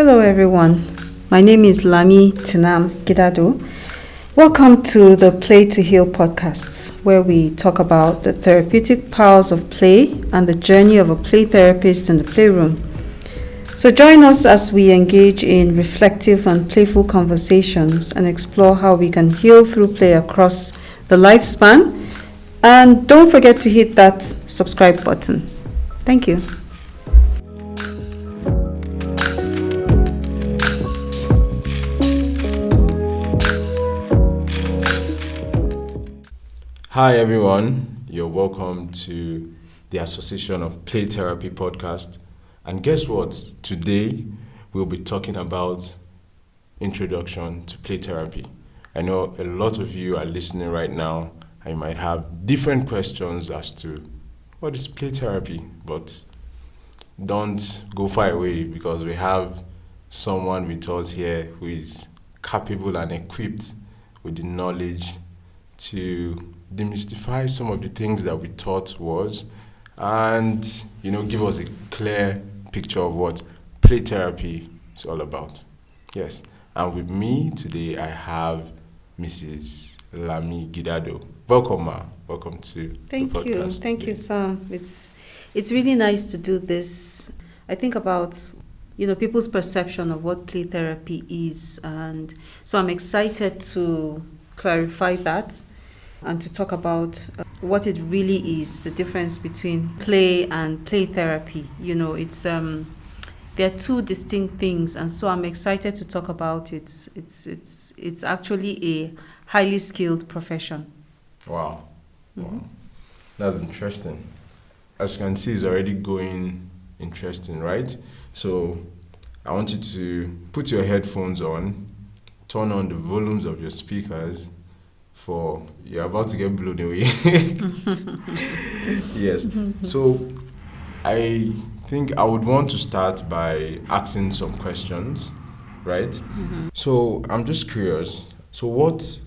Hello everyone, my name is Lami Gidado. Welcome to the Play to Heal podcast, where we talk about the therapeutic powers of play and the journey of a play therapist in the playroom. So join us as we engage in reflective and playful conversations and explore how we can heal through play across the lifespan. And don't forget to hit that subscribe button. Thank you. Hi everyone, you're welcome to the Association of Play Therapy podcast. And guess what? Today we'll be talking about introduction to play therapy. I know a lot of you are listening right now and you might have different questions as to what is play therapy, but don't go far away because we have someone with us here who is capable and equipped with the knowledge to demystify some of the things that we thought was and give us a clear picture of what play therapy is all about. Yes, and with me today I have Mrs. Lami Gidado. Welcome, ma. Welcome to the podcast. Thank you, Sam. It's really nice to do this. I think about people's perception of what play therapy is, and so I'm excited to clarify that and to talk about what it really is, the difference between play and play therapy. It's there are two distinct things, and so I'm excited to talk about it. It's actually a highly skilled profession. Wow. That's interesting. As you can see, it's already going interesting, right? So I want you to put your headphones on, turn on the volumes of your speakers, for you're about to get blown away. Yes. So I think I would want to start by asking some questions, right? Mm-hmm. So I'm just curious. So what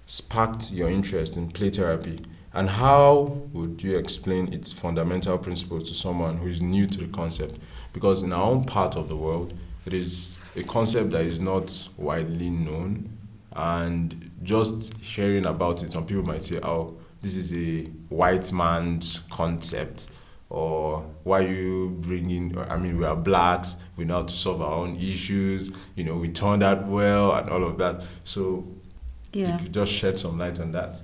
sparked your interest in play therapy, and how would you explain its fundamental principles to someone who is new to the concept? Because in our own part of the world, it is a concept that is not widely known. And just hearing about it, some people might say, oh, this is a white man's concept, or why are you bringing, we are blacks, we know how to solve our own issues, we turned out well and all of that. So you could just shed some light on that.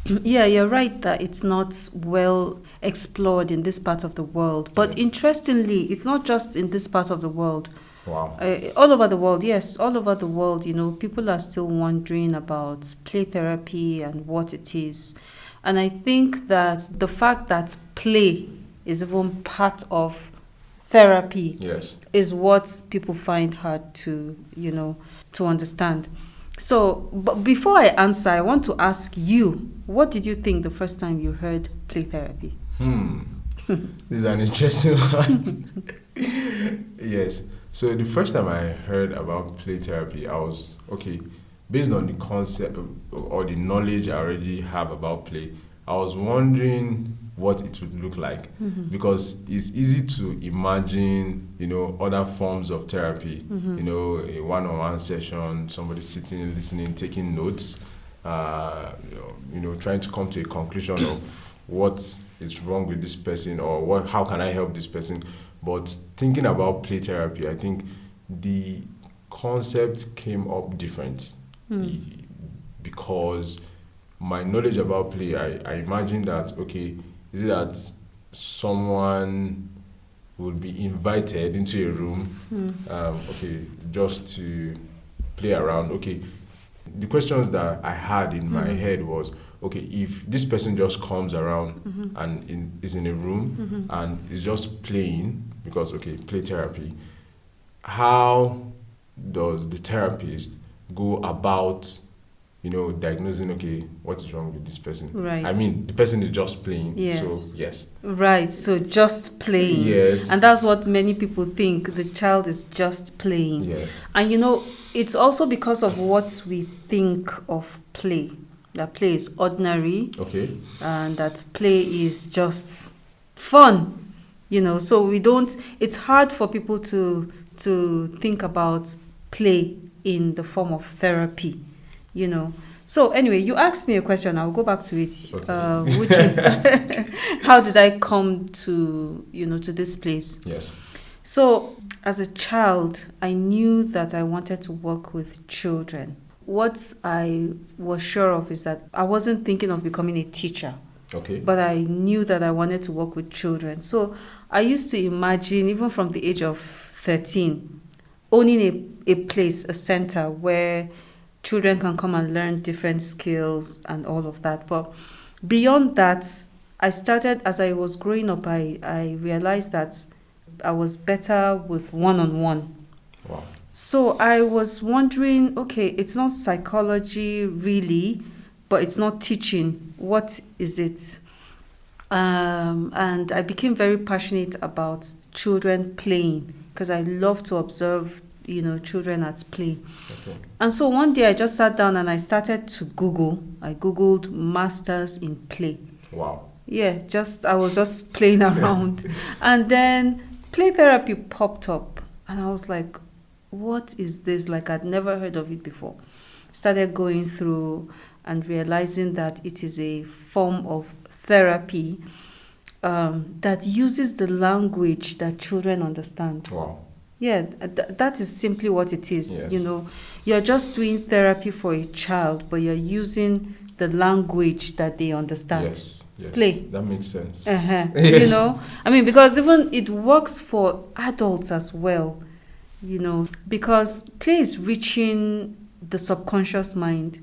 Yeah, you're right that it's not well explored in this part of the world. But Interestingly, it's not just in this part of the world. Wow. All over the world, yes, all over the world, people are still wondering about play therapy and what it is. And I think that the fact that play is even part of therapy is what people find hard to understand. So, but before I answer, I want to ask you, what did you think the first time you heard play therapy? This is an interesting one. Yes. So the first time I heard about play therapy, I was, based on the concept or the knowledge I already have about play, I was wondering what it would look like. Because it's easy to imagine, other forms of therapy, a one-on-one session, somebody sitting, listening, taking notes, trying to come to a conclusion of what is wrong with this person or how can I help this person. But thinking about play therapy, I think the concept came up different because my knowledge about play, I imagine that, is it that someone would be invited into a room, just to play around. The questions that I had in my head was, if this person just comes around and is in a room and is just playing, because, play therapy, how does the therapist go about, diagnosing, what is wrong with this person? Right. The person is just playing. Yes. So, yes. Right. So just playing. Yes. And that's what many people think. The child is just playing. Yes. And, it's also because of what we think of play. That play is ordinary. Okay. And that play is just fun. So it's hard for people to to think about play in the form of therapy, So anyway, you asked me a question. I'll go back to it, which is how did I come to, to this place? Yes. So as a child, I knew that I wanted to work with children. What I was sure of is that I wasn't thinking of becoming a teacher. Okay. But I knew that I wanted to work with children. So I used to imagine, even from the age of 13, owning a place, a center where children can come and learn different skills and all of that. But beyond that, I started, as I was growing up, I realized that I was better with one-on-one. Wow. So I was wondering, okay, it's not psychology really, but it's not teaching. What is it? And I became very passionate about children playing because I love to observe, children at play. Okay. And so one day I just sat down and I started to Google. I Googled masters in play. Wow. Yeah, I was just playing around. And then play therapy popped up. And I was like, what is this? Like, I'd never heard of it before. Started going through and realizing that it is a form of therapy that uses the language that children understand. Wow. Yeah, that is simply what it is. Yes. You're just doing therapy for a child, but you're using the language that they understand. Yes. Play. That makes sense. Yes. Because even it works for adults as well, because play is reaching the subconscious mind.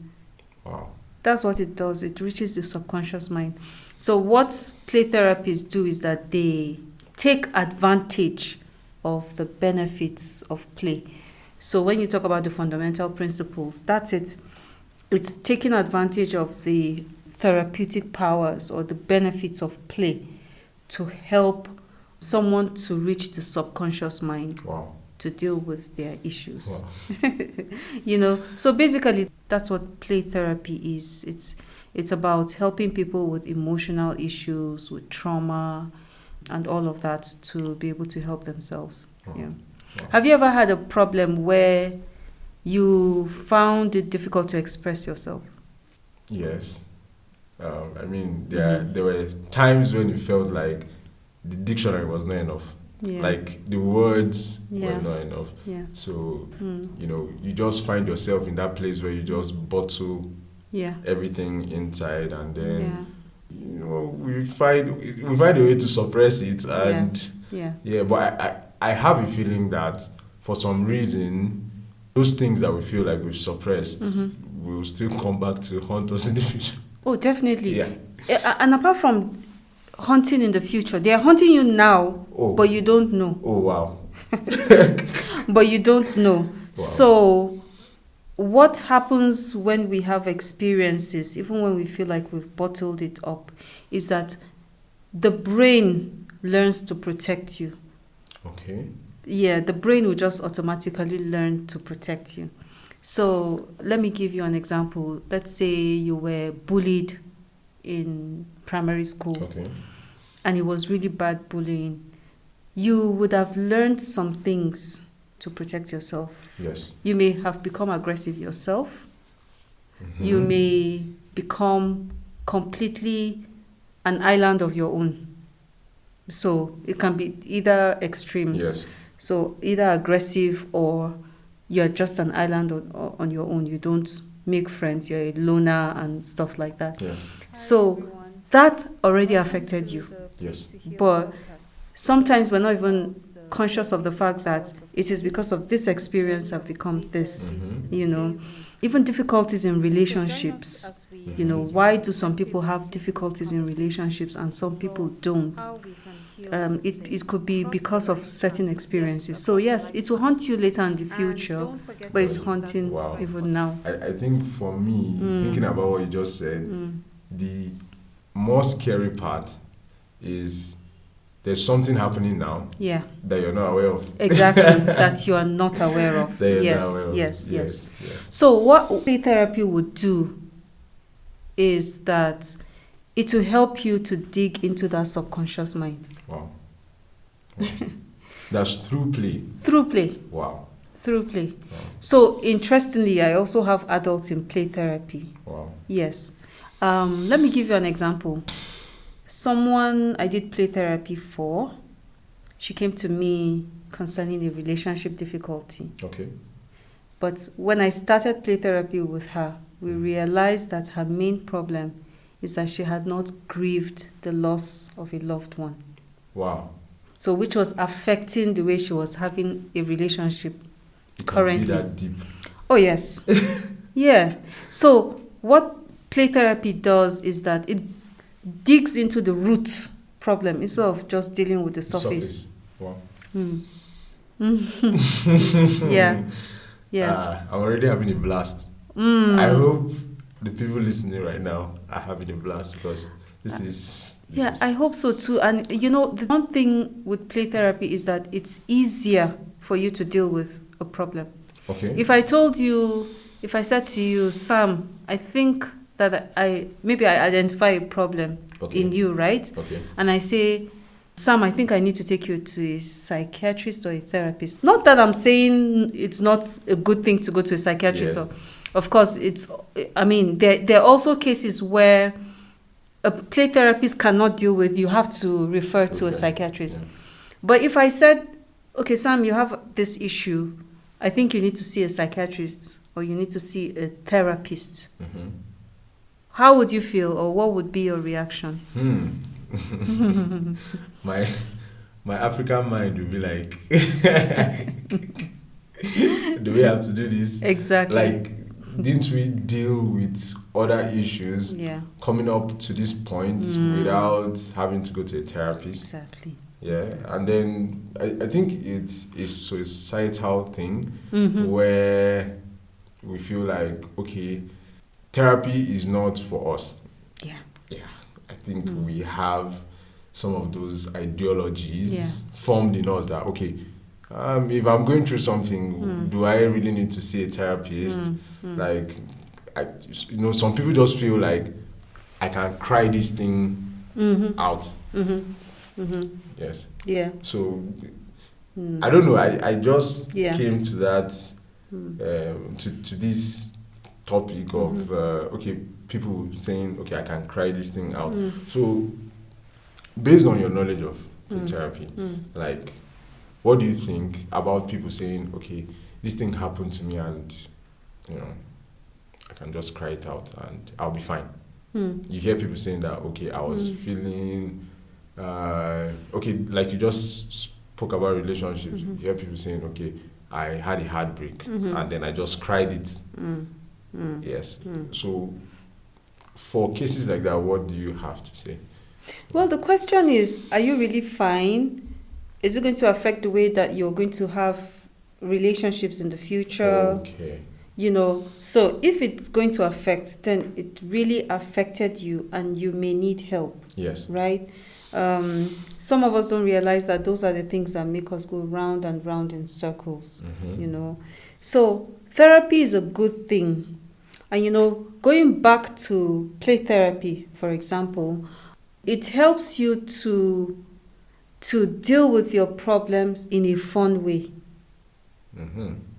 Wow. That's what it does. It reaches the subconscious mind. So what play therapists do is that they take advantage of the benefits of play. So when you talk about the fundamental principles, that's it. It's taking advantage of the therapeutic powers or the benefits of play to help someone to reach the subconscious mind. Wow. To deal with their issues. Wow. So basically that's what play therapy is. It's about helping people with emotional issues, with trauma and all of that to be able to help themselves. Wow. Yeah. Wow. Have you ever had a problem where you found it difficult to express yourself? Yes. There were times when you felt like the dictionary was not enough. Yeah. Like the words Yeah. were not enough. Yeah. So, you just find yourself in that place where you just bottle Yeah. everything inside, and then Yeah. we find a way to suppress it. And but I have a feeling that for some reason those things that we feel like we've suppressed will still come back to haunt us in the future. Oh, definitely. Yeah. And apart from hunting in the future, they are hunting you now, but you don't know. Oh, wow. But you don't know. Wow. So what happens when we have experiences, even when we feel like we've bottled it up, is that the brain learns to protect you. Okay. Yeah, the brain will just automatically learn to protect you. So let me give you an example. Let's say you were bullied in primary school. Okay. And it was really bad bullying. You would have learned some things to protect yourself. Yes. You may have become aggressive yourself. You may become completely an island of your own. So it can be either extremes. Yes. So either aggressive or you're just an island on your own. You don't make friends. You're a loner and stuff like that. Yeah. So that already affected you. Yes. But sometimes we're not even conscious of the fact that it is because of this experience I've become this, Even difficulties in relationships, why do some people have difficulties in relationships and some people don't? It could be because of certain experiences. So yes, it will haunt you later in the future, but it's haunting even now. I think for me, thinking about what you just said, the more scary part is there's something happening now that you're not aware of. Exactly, that you are not aware of. Yes. So what play therapy would do is that it will help you to dig into that subconscious mind. Wow. That's through play. Through play. Wow. Through play. Wow. So interestingly, I also have adults in play therapy. Wow. Yes. Let me give you an example. Someone I did play therapy for, she came to me concerning a relationship difficulty. Okay. But when I started play therapy with her, we realized that her main problem is that she had not grieved the loss of a loved one. Wow. So which was affecting the way she was having a relationship It currently. can be that deep. Oh, yes. Yeah. So what play therapy does is that it digs into the root problem instead of just dealing with the surface. Wow. Yeah. Yeah. I'm already having a blast. I hope the people listening right now are having a blast because this is. I hope so too. And the one thing with play therapy is that it's easier for you to deal with a problem. Okay. If I said to you, Sam, I think that I identify a problem in you, right? Okay. And I say, Sam, I think I need to take you to a psychiatrist or a therapist. Not that I'm saying it's not a good thing to go to a psychiatrist. Yes. Or, of course, there are also cases where a play therapist cannot deal with. You have to refer to a psychiatrist. Yeah. But if I said, okay, Sam, you have this issue, I think you need to see a psychiatrist or you need to see a therapist. Mm-hmm. How would you feel, or what would be your reaction? My African mind would be like, do we have to do this? Exactly. Like, didn't we deal with other issues coming up to this point without having to go to a therapist? Exactly. Yeah, exactly. And then I think it's a societal thing where we feel like, okay, therapy is not for us. Yeah. I think we have some of those ideologies formed in us that, okay, if I'm going through something, do I really need to see a therapist? Like, some people just feel like I can cry this thing out. Yes. Yeah. So, I don't know. I just came to that, to this topic of, people saying, okay, I can cry this thing out. So, based on your knowledge of therapy, like, what do you think about people saying, okay, this thing happened to me and, I can just cry it out and I'll be fine. You hear people saying that, okay, I was feeling, like you just spoke about relationships. You hear people saying, okay, I had a heartbreak and then I just cried it. Yes. So, for cases like that, what do you have to say? Well, the question is, are you really fine? Is it going to affect the way that you're going to have relationships in the future? Okay. So if it's going to affect, then it really affected you and you may need help. Yes. Right? Some of us don't realize that those are the things that make us go round and round in circles, So therapy is a good thing. And, going back to play therapy, for example, it helps you to deal with your problems in a fun way.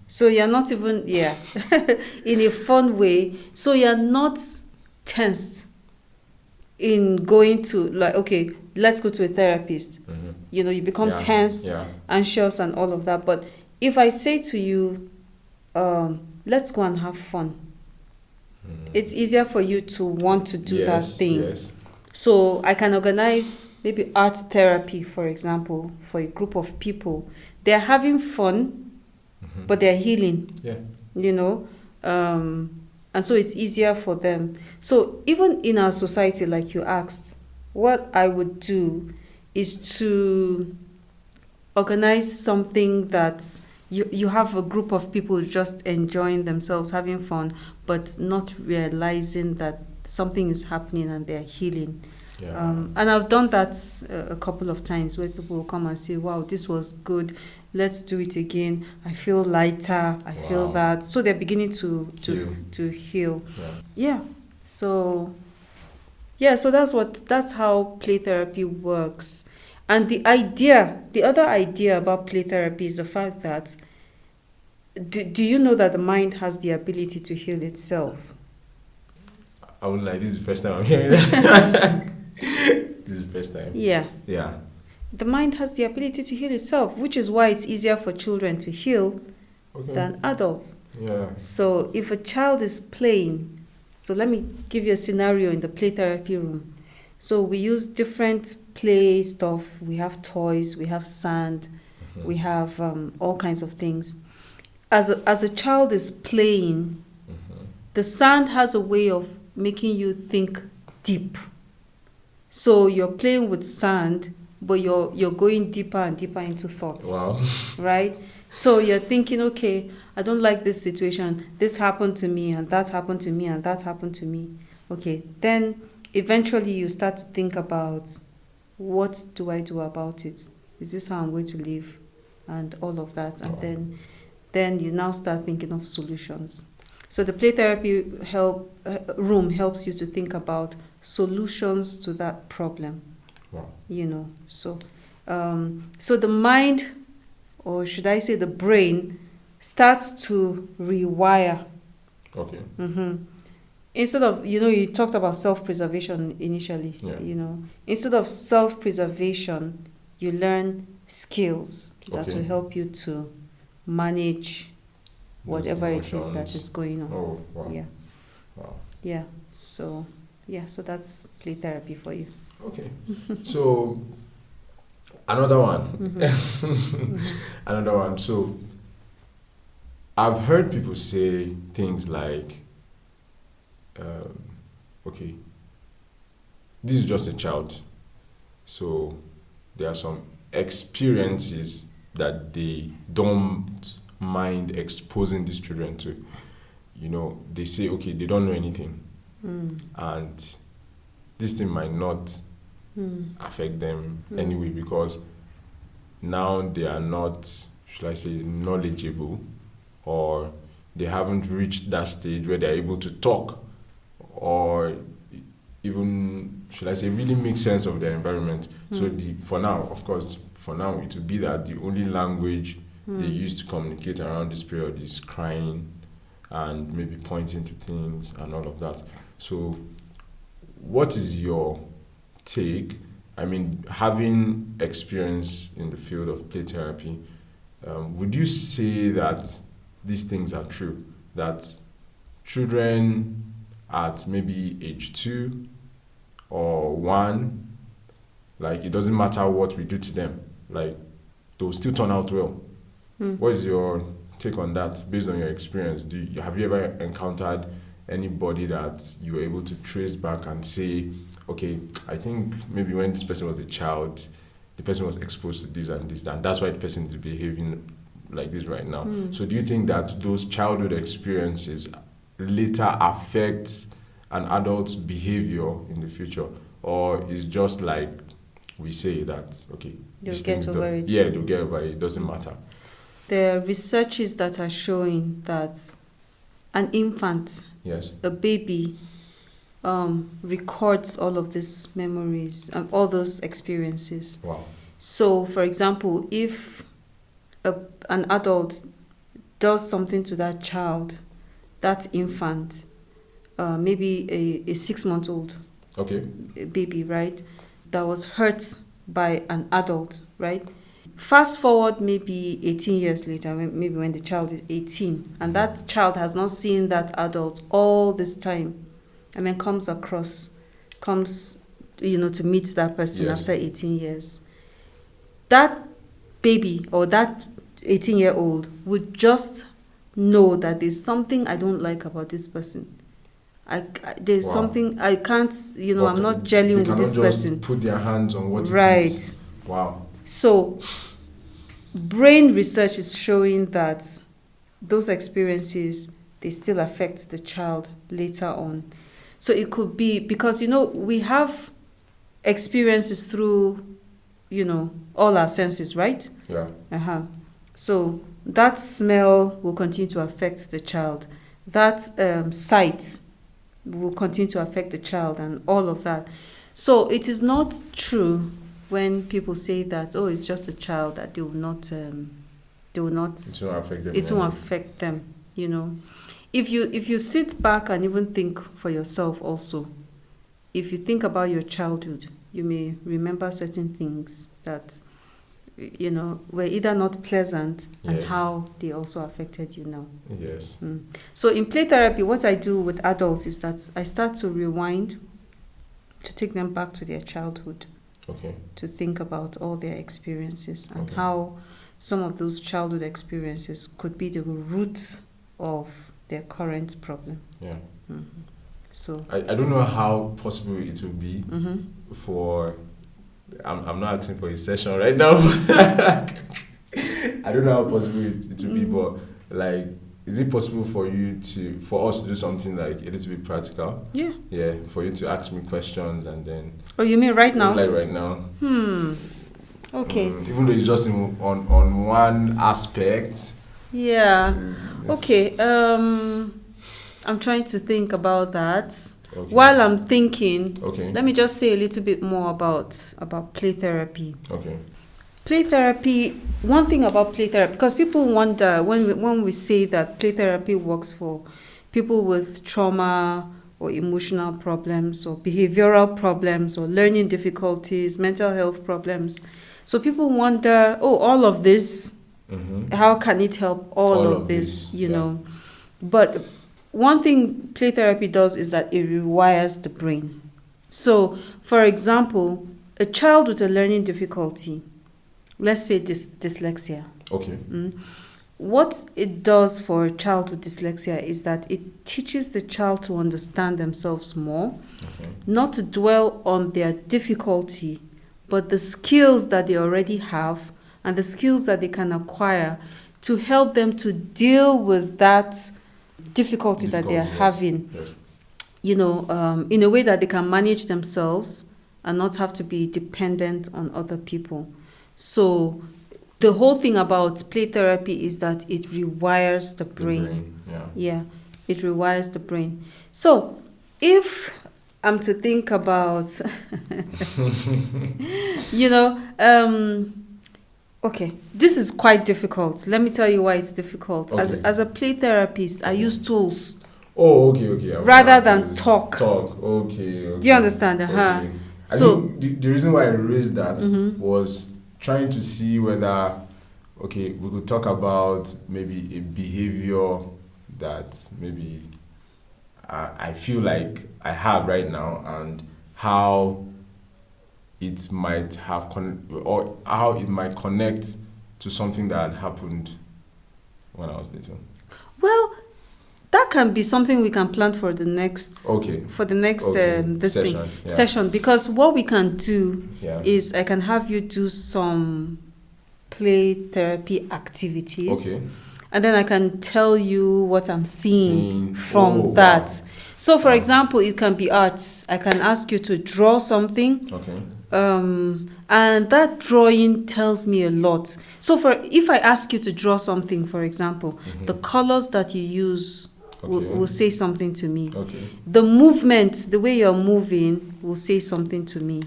So you're not even, in a fun way. So you're not tensed in going to, like, okay, let's go to a therapist. You become tensed, anxious and all of that. But if I say to you, let's go and have fun, it's easier for you to want to do that thing. Yes. So I can organize maybe art therapy, for example, for a group of people. They're having fun, but they're healing. Yeah. And so it's easier for them. So even in our society, like you asked, what I would do is to organize something that you have a group of people just enjoying themselves, having fun, but not realizing that something is happening and they're healing. And I've done that a couple of times where people will come and say, wow, this was good, let's do it again, I feel lighter, I feel that. So they're beginning to heal. So that's how play therapy works. And the other idea about play therapy is the fact that do you know that the mind has the ability to heal itself? I would like, this is the first time I'm hearing that. This is the first time. Yeah. Yeah. The mind has the ability to heal itself, which is why it's easier for children to heal than adults. Yeah. So if a child is playing, so let me give you a scenario in the play therapy room. So we use different play stuff. We have toys, we have sand, we have all kinds of things. As a child is playing, the sand has a way of making you think deep. So you're playing with sand, but you're going deeper and deeper into thoughts. Wow. Right? So you're thinking, okay, I don't like this situation. This happened to me, and that happened to me, and that happened to me. Okay, then eventually you start to think about, what do I do about it? Is this how I'm going to live? And all of that. And then you now start thinking of solutions. So the play therapy room helps you to think about solutions to that problem. Wow. So the mind, or should I say the brain, starts to rewire. Okay. Instead of, you talked about self-preservation initially. Yeah. Instead of self-preservation, you learn skills that will help you to manage whatever it is that is going on. Oh, wow. Yeah. Wow. Yeah. So that's play therapy for you. Okay. So another one. Another one. So I've heard people say things like, okay, this is just a child. So there are some experiences that they don't mind exposing these children to. They say, okay, they don't know anything. And this thing might not affect them anyway, because now they are not, should I say, knowledgeable, or they haven't reached that stage where they're able to talk, or even, should I say, really make sense of their environment. So for now, of course, it will be that the only language they use to communicate around this period is crying and maybe pointing to things and all of that. So what is your take? I mean, having experience in the field of play therapy, would you say that these things are true? That children at maybe age 2 or 1, like, it doesn't matter what we do to them, like, they'll still turn out well? What is your take on that, based on your experience? Have you ever encountered anybody that you were able to trace back and say, okay, I think maybe when this person was a child, the person was exposed to this and this, and that's why the person is behaving like this right now? So do you think that those childhood experiences later affect an adult's behavior in the future, or is just like we say that, okay, they'll get over it? Yeah, they'll get over it. It doesn't matter. There are researches that are showing that an infant, a baby, records all of these memories and all those experiences. Wow. So, for example, if an adult does something to that child, that infant, maybe a 6-month-old baby, right, that was hurt by an adult, right? Fast forward maybe 18 years later, maybe when the child is 18, and that child has not seen that adult all this time, and then comes to meet that person after 18 years. That baby or that 18-year-old would just know that there's something I don't like about this person. There's something I can't, I'm not gelling with this person. Put their hands on what it is. Right. Wow. So, brain research is showing that those experiences, they still affect the child later on. So it could be because, we have experiences through, all our senses, right? Yeah. So that smell will continue to affect the child. That sight will continue to affect the child and all of that. So it is not true when people say that, oh, it's just a child, that they will not It won't affect them. it won't affect them, you know. If you sit back and even think for yourself also, if you think about your childhood, you may remember certain things that, you know, were either not pleasant, and Yes. how they also affected you now. Yes. So in play therapy, what I do with adults is that I start to rewind, to take them back to their childhood, Okay. to think about all their experiences and Okay. how some of those childhood experiences could be the root of their current problem. Yeah. So, I don't know how possible it will be mhm. for. I'm not asking for a session right now. I don't know how possible it will be, but like, is it possible for us to do something like a little bit practical? Yeah. Yeah, for you to ask me questions and then. Oh, you mean right now? Like right now. Okay. Even though it's just on one aspect. Yeah. Okay. I'm trying to think about that. Okay. While I'm thinking, Okay. let me just say a little bit more about play therapy. Okay. Play therapy, one thing about play therapy, because people wonder when we say that play therapy works for people with trauma or emotional problems or behavioral problems or learning difficulties, mental health problems. So people wonder, oh, all of this, how can it help all of this, you know? But one thing play therapy does is that it rewires the brain. So, for example, a child with a learning difficulty, let's say dyslexia. Okay. What it does for a child with dyslexia is that it teaches the child to understand themselves more, not to dwell on their difficulty, but the skills that they already have and the skills that they can acquire to help them to deal with that difficulty that they are having, you know, in a way that they can manage themselves and not have to be dependent on other people. So the whole thing about play therapy is that it rewires the brain. Yeah, it rewires the brain. So if I'm to think about, you know, okay, this is quite difficult. Let me tell you why it's difficult. Okay. As a play therapist, I use tools. Oh, okay. Rather than talk. Okay. Do you understand? Okay. So I think the reason why I raised that was trying to see whether, okay, we could talk about maybe a behavior that maybe I feel like I have right now and how it might have or how it might connect to something that happened when I was little. Well, that can be something we can plan for the next session, because what we can do is I can have you do some play therapy activities, and then I can tell you what I'm seeing from that. Wow. So, for example, it can be arts. I can ask you to draw something. And that drawing tells me a lot. So, if I ask you to draw something, for example, the colors that you use will say something to me. The movement, the way you're moving, will say something to me.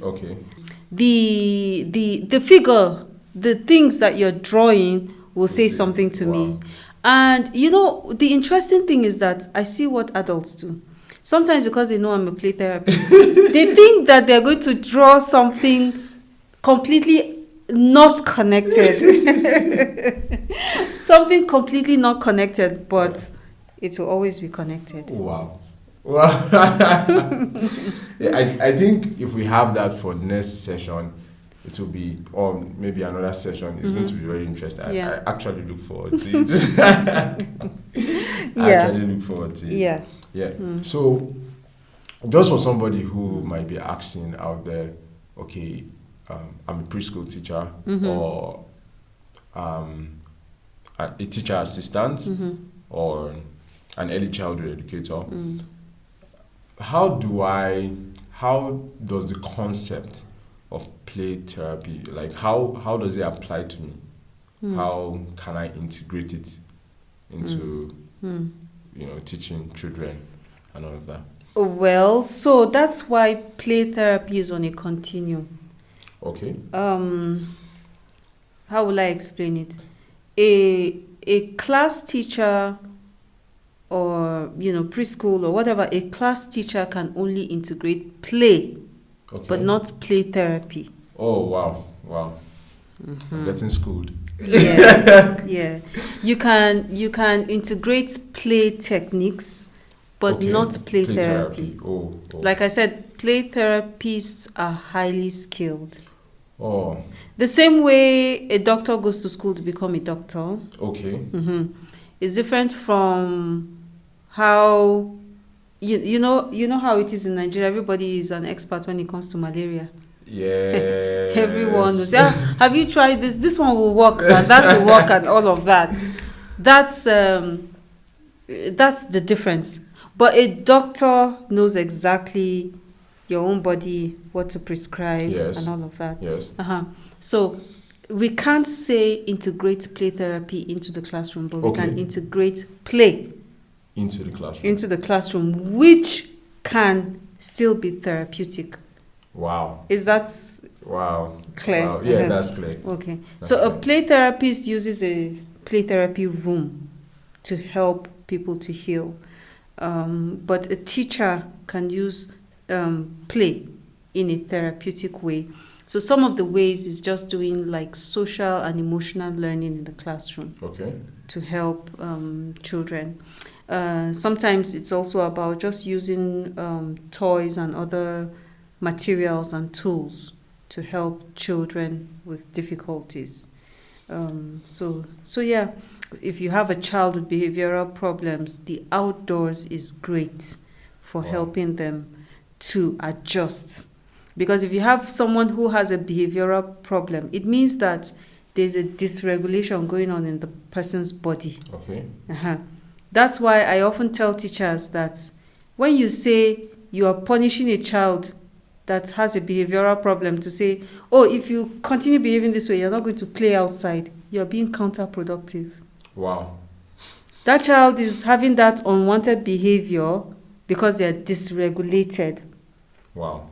The figure, the things that you're drawing will say something to me. And you know, the interesting thing is that I see what adults do. Sometimes because they know I'm a play therapist, they think that they're going to draw something completely not connected. Something completely not connected, but it will always be connected. Wow. I think if we have that for next session, it will be, or maybe another session, it's going to be very interesting. I actually look forward to it. Yeah. So, just for somebody who might be asking out there, okay, I'm a preschool teacher or a teacher assistant or an early childhood educator. How does the concept of play therapy, like how does it apply to me? How can I integrate it into teaching children and all of that? Well, so that's why play therapy is on a continuum. Okay. How will I explain it? A class teacher, or preschool or whatever, a class teacher can only integrate play, Okay. but not play therapy. Oh, wow. I'm getting schooled. Yes, yeah. You can integrate play techniques, but Okay. not play therapy. Oh. Like I said, play therapists are highly skilled. Oh, The same way a doctor goes to school to become a doctor. okay. It's different from how you know how it is in Nigeria. Everybody is an expert when it comes to malaria. Yes. Everyone will say, have you tried this? This one will work, that will work, and all of that. That's the difference. But a doctor knows exactly your own body, what to prescribe, Yes. and all of that. Yes. So we can't say integrate play therapy into the classroom, but we Okay. can integrate play Into the classroom. into the classroom, which can still be therapeutic. Wow. Is that Wow. clear? Wow. Yeah, that's clear. Okay. That's So a clear. play therapist uses a play therapy room to help people to heal. But a teacher can use play in a therapeutic way. So some of the ways is just doing like social and emotional learning in the classroom Okay. to help children. Sometimes it's also about just using toys and other materials and tools to help children with difficulties. So yeah, if you have a child with behavioral problems, the outdoors is great for Wow. helping them to adjust. Because if you have someone who has a behavioral problem, it means that there's a dysregulation going on in the person's body. Okay. That's why I often tell teachers that when you say you are punishing a child that has a behavioral problem, to say, oh, if you continue behaving this way, you're not going to play outside, you're being counterproductive. Wow. That child is having that unwanted behavior because they're dysregulated. Wow.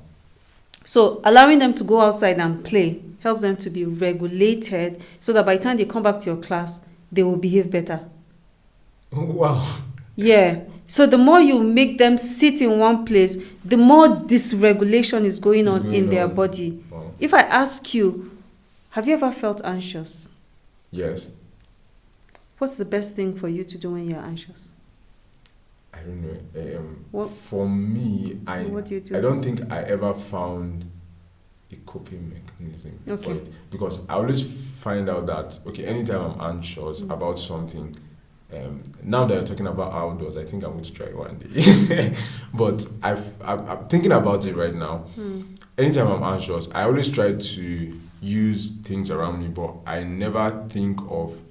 So allowing them to go outside and play helps them to be regulated so that by the time they come back to your class, they will behave better. Wow. Yeah. So the more you make them sit in one place, the more dysregulation is going on in their body. Wow. If I ask you, have you ever felt anxious? Yes. What's the best thing for you to do when you're anxious? I don't know. What- For me, What do you do? I don't think I ever found a coping mechanism for Okay. it, because I always find out that anytime I'm anxious about something, now that you're talking about outdoors, I think I'm going to try one day. But I'm thinking about it right now. Anytime I'm anxious, I always try to use things around me, but I never think of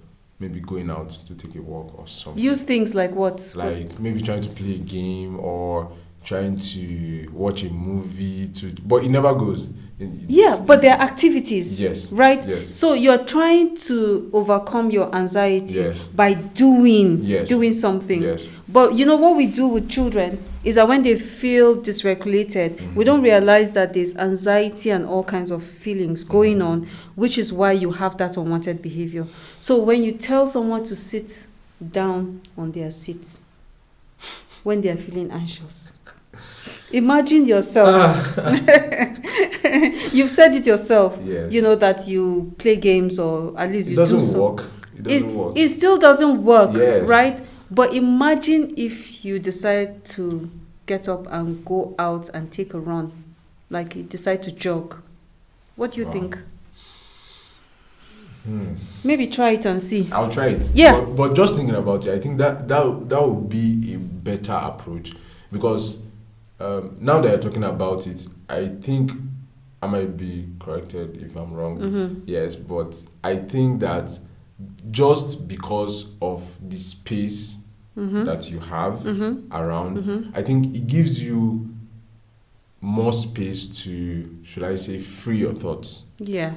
maybe going out to take a walk or something. Use things like what? Like maybe trying to play a game or trying to watch a movie, but it never goes. Yeah, but there are activities. Yes. Right? Yes. So you're trying to overcome your anxiety Yes. by doing Yes. something. Yes. But you know what we do with children is that when they feel dysregulated, we don't realize that there's anxiety and all kinds of feelings going on, which is why you have that unwanted behavior. So when you tell someone to sit down on their seat when they are feeling anxious, imagine yourself. You've said it yourself. Yes. You know that you play games, or at least It you doesn't do so. work. It doesn't work. It still doesn't work, Yes. right? But imagine if you decide to get up and go out and take a run, like you decide to jog. What do you Wow. think? Maybe try it and see. I'll try it. Yeah. But just thinking about it, I think that would be a better approach, because now that you're talking about it, I think I might be corrected if I'm wrong. Yes, but I think that just because of the space that you have around, I think it gives you more space to, should I say, free your thoughts. Yeah.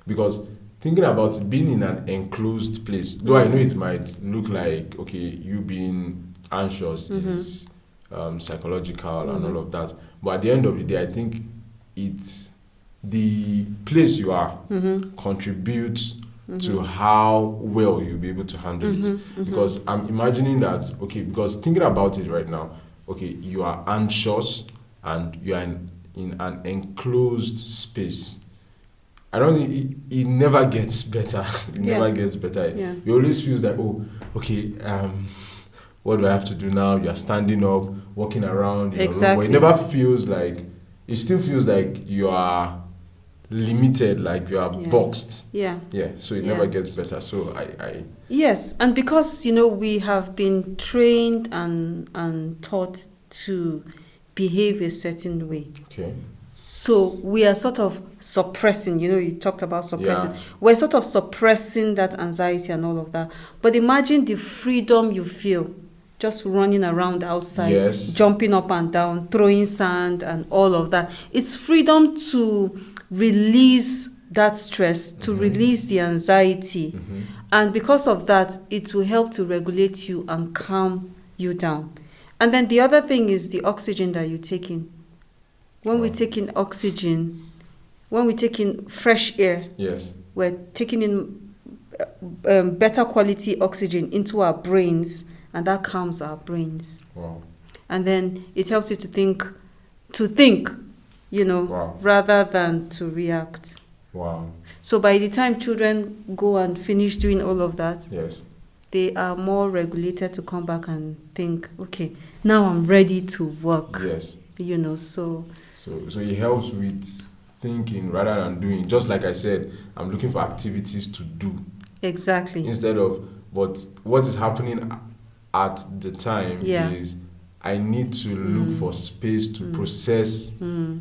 Because thinking about it, being in an enclosed place, though I know it might look like, you being anxious is psychological and all of that, but at the end of the day, I think it the place you are contributes to how well you'll be able to handle it. Because I'm imagining that, okay, because thinking about it right now, okay, you are anxious and you are in an enclosed space. I don't think it never gets better. It never gets better. Yeah. It always feels like, oh, okay, what do I have to do now? You're standing up, walking around. Exactly. But it never feels like, it still feels like you are limited, like you are boxed. Yeah. Yeah, so it never gets better. So I Yes, and because, we have been trained and taught to behave a certain way. Okay. So we are sort of suppressing, you talked about suppressing. Yeah. We're sort of suppressing that anxiety and all of that. But imagine the freedom you feel just running around outside, Yes. jumping up and down, throwing sand and all of that. It's freedom to release that stress, to release the anxiety. And because of that, it will help to regulate you and calm you down. And then the other thing is the oxygen that you take in. When we take in oxygen, when we take in fresh air, yes. we're taking in better quality oxygen into our brains, and that calms our brains. Wow. And then it helps you to think, Wow. rather than to react. Wow. So by the time children go and finish doing all of that, Yes. they are more regulated to come back and think, okay, now I'm ready to work. Yes. So it helps with thinking rather than doing. Just like I said, I'm looking for activities to do exactly. instead of. But what is happening at the time is I need to look for space to process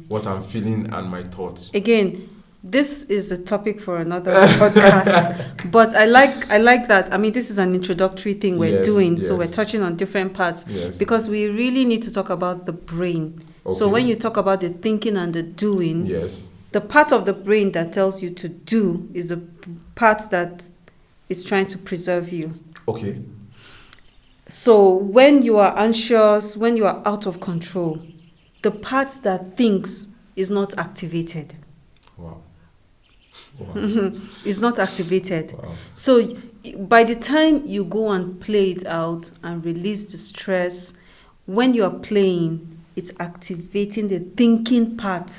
what I'm feeling and my thoughts. Again, this is a topic for another podcast, but I like that. I mean, this is an introductory thing we're doing, so we're touching on different parts because we really need to talk about the brain. Okay. So when you talk about the thinking and the doing, the part of the brain that tells you to do is the part that is trying to preserve you. Okay. So when you are anxious, when you are out of control, the part that thinks is not activated. Wow. Is not activated. Wow. So by the time you go and play it out and release the stress, when you are playing, it's activating the thinking part.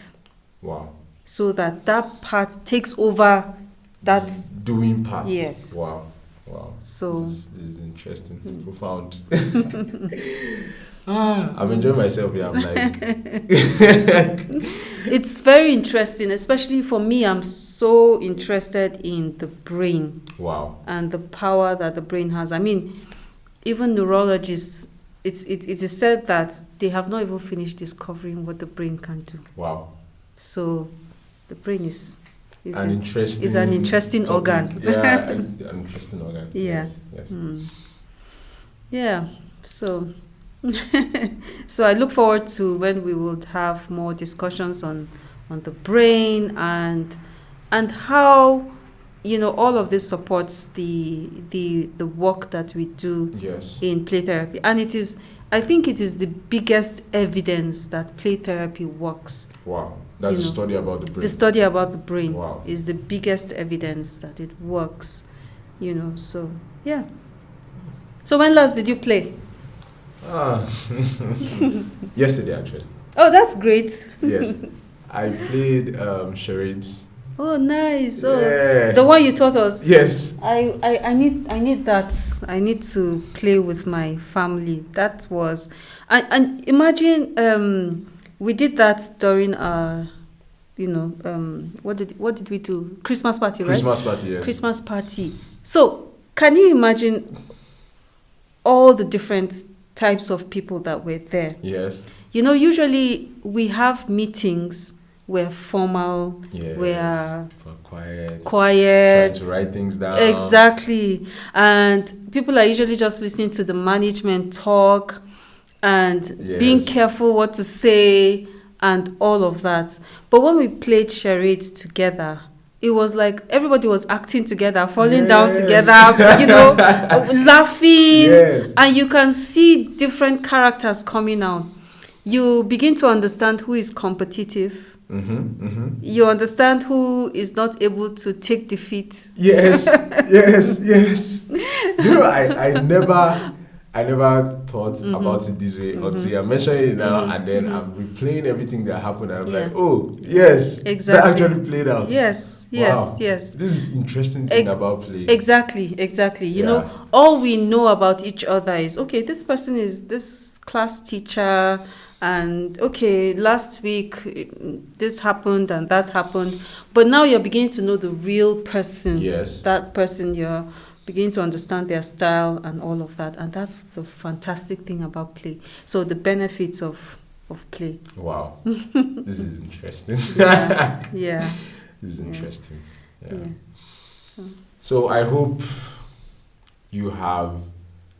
Wow. So that part takes over that doing part. Yes. Wow. So this is interesting, profound. I'm enjoying myself here. I'm like, it's very interesting, especially for me. I'm so interested in the brain. Wow. And the power that the brain has. I mean, even neurologists, it is said that they have not even finished discovering what the brain can do. Wow. So the brain is an interesting organ. Yeah, an interesting organ. Yeah. Yes. Yeah. So so I look forward to when we will have more discussions on the brain and how all of this supports the work that we do in play therapy. And I think it is the biggest evidence that play therapy works. Wow. That's the study about the brain. The study about the brain wow. is the biggest evidence that it works. So yeah. So when last did you play? Yesterday actually. Oh, that's great. Yes. I played charades. Oh, nice. Oh, yeah. The one you taught us. Yes. I need that. I need to play with my family. That was, and imagine we did that during what did we do? Christmas party, right? Christmas party, yes. Christmas party. So can you imagine all the different types of people that were there? Yes. Usually we have meetings. We're formal. Yes. We're quiet. Trying to write things down. Exactly. And people are usually just listening to the management talk and being careful what to say and all of that. But when we played charades together, it was like everybody was acting together, falling down together, laughing. Yes. And you can see different characters coming out. You begin to understand who is competitive, You understand who is not able to take defeat. Yes. I never thought about it this way until you're mentioning it now, and then I'm replaying everything that happened. And I'm like, oh, yes, exactly. That actually played out. Yes. This is interesting thing about play. Exactly. You know, all we know about each other is, okay, this person is this class teacher, and okay, last week this happened and that happened. But now you're beginning to know the real person. Yes. That person, you're beginning to understand their style and all of that. And that's the fantastic thing about play. So the benefits of play. Wow. This is interesting. Yeah. This is interesting. Yeah. So I hope you have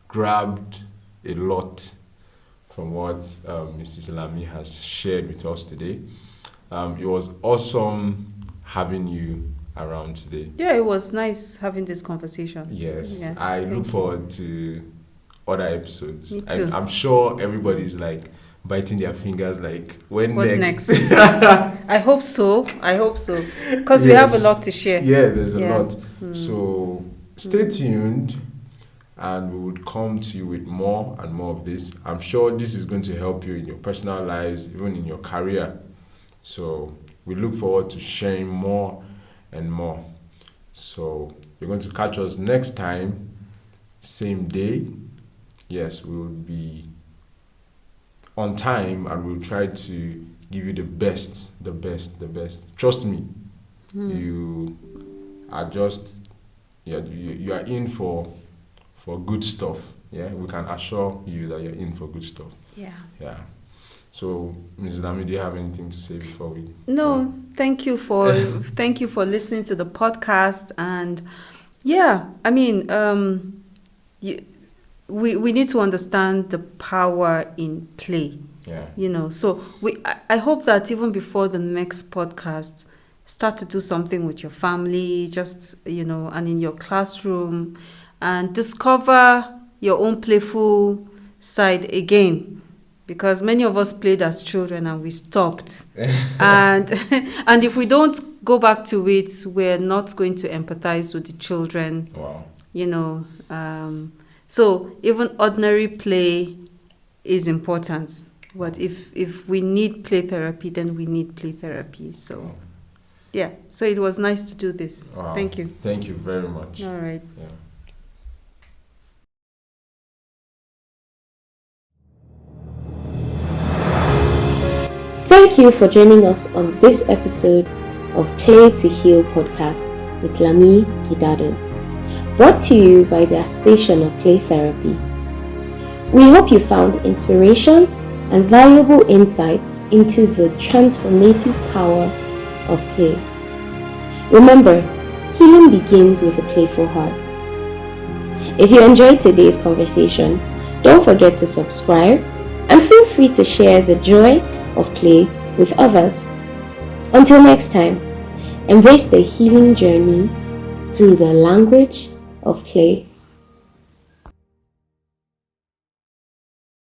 grabbed a lot from what Mrs. Lami has shared with us today. It was awesome having you around today. Yeah, it was nice having this conversation. Yes, I look forward to other episodes. Me too. I'm sure everybody's like biting their fingers like, what next? I hope so because we have a lot to share. Yeah, there's a lot. So stay tuned, and we would come to you with more and more of this. I'm sure this is going to help you in your personal lives, even in your career. So we look forward to sharing more and more. So you're going to catch us next time, same day. Yes, we will be on time, and we'll try to give you the best. Trust me, you are just you are in for good stuff. Yeah, we can assure you that you're in for good stuff. Yeah. So, Mrs. Lami, do you have anything to say before we? No, thank you for listening to the podcast. And I mean, we need to understand the power in play. Yeah. You know, so I hope that even before the next podcast, start to do something with your family, just, and in your classroom, and discover your own playful side again. Because many of us played as children and we stopped. and if we don't go back to it, we're not going to empathize with the children. Wow. So even ordinary play is important. But if we need play therapy, then we need play therapy. So, so it was nice to do this. Wow. Thank you. Thank you very much. All right. Yeah. Thank you for joining us on this episode of Play to Heal podcast with Lami, Gidado, brought to you by the Association of Play Therapy. We hope you found inspiration and valuable insights into the transformative power of play. Remember, healing begins with a playful heart. If you enjoyed today's conversation, don't forget to subscribe and feel free to share the joy of play with others. Until next time, embrace the healing journey through the language of play.